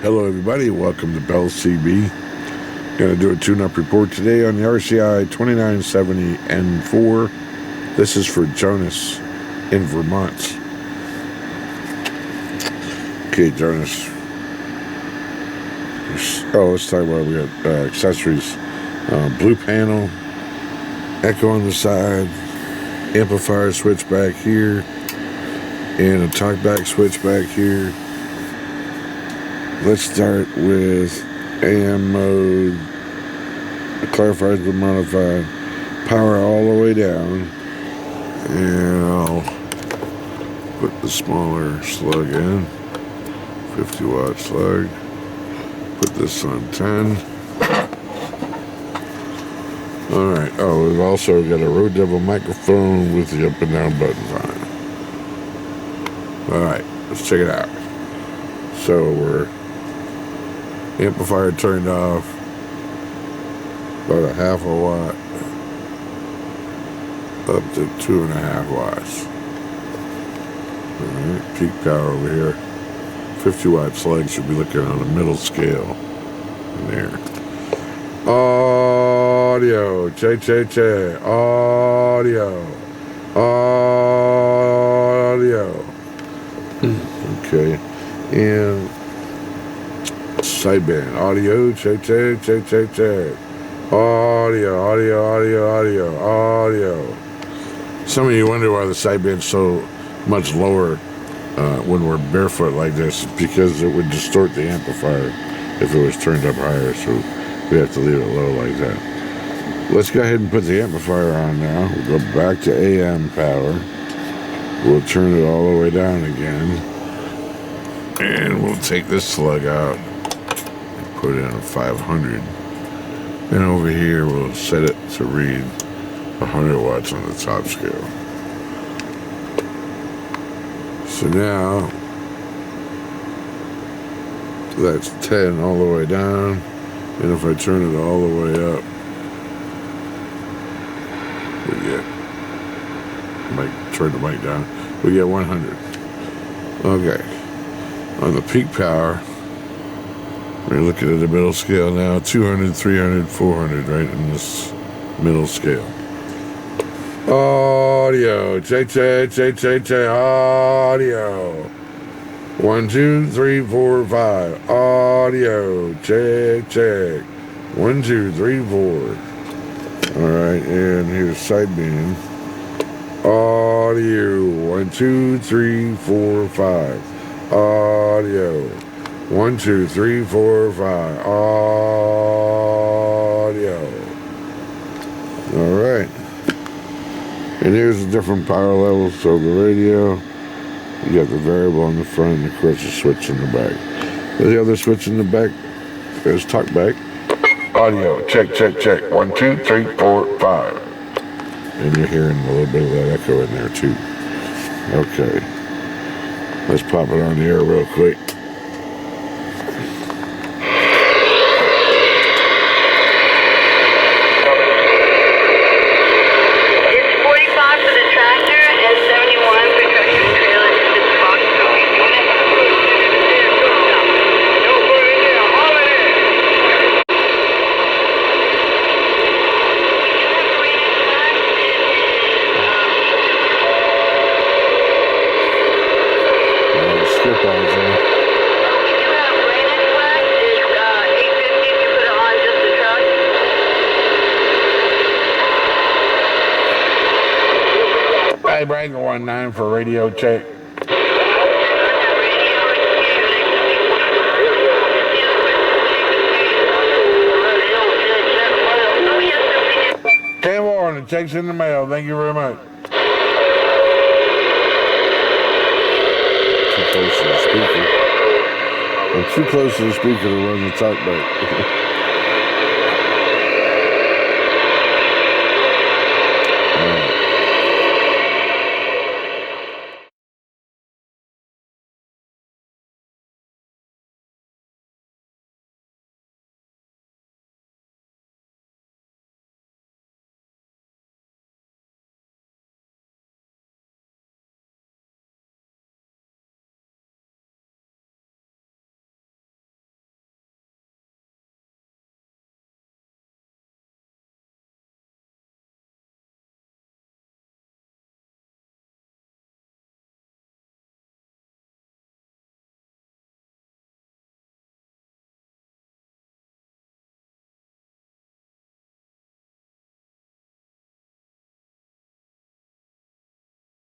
Hello everybody, welcome to Bell CB. Going to do a tune-up report today on the RCI-2970N4. This is for Jonas in Vermont. Okay, Jonas. Let's talk about we got accessories. Blue panel, echo on the side, amplifier switch back here, and a TalkBack switch back here. Let's start with AM mode. It clarifies the modified. Power all the way down. And I'll put the smaller slug in. 50 watt slug. Put this on 10. Alright, we've also got a Road Devil microphone with the up and down buttons on it. Alright, let's check it out. So we're amplifier turned off, about a half a watt, up to 2.5 watts. Alright, peak power over here. 50 watt slug should be looking on a middle scale. In there. Audio, che. Audio. Okay, and sideband, audio, che. Audio. Some of you wonder why the sideband's so much lower when we're barefoot like this, because it would distort the amplifier if it was turned up higher, so we have to leave it low like that. Let's go ahead and put the amplifier on now. We'll go back to AM power. We'll turn it all the way down again. And we'll take this slug out and put in a 500. And over here we'll set it to read 100 watts on the top scale. So now that's 10 all the way down. And if I turn it all the way up, we get, turn the mic down, we get 100. Okay. On the peak power, we're looking at the middle scale now, 200, 300, 400, right in this middle scale. Audio, che, audio. 1, 2, 3, 4, 5. Audio, check. 1, 2, 3, 4. Alright, and here's sideband. Audio, 1, 2, 3, 4, 5. Audio, 1, 2, 3, 4, 5. Audio. Alright. And here's the different power levels. So the radio, you got the variable on the front, and of course the switch in the back. The other switch in the back is TalkBack. Audio, check. 1, 2, 3, 4, 5. And you're hearing a little bit of that echo in there too. Okay. Let's pop it on the air real quick. Hey, Breaker 19 for radio check. K1, the check's in the mail. Thank you very much. Too close to the speaker. I'm too close to the speaker to run the TalkBack.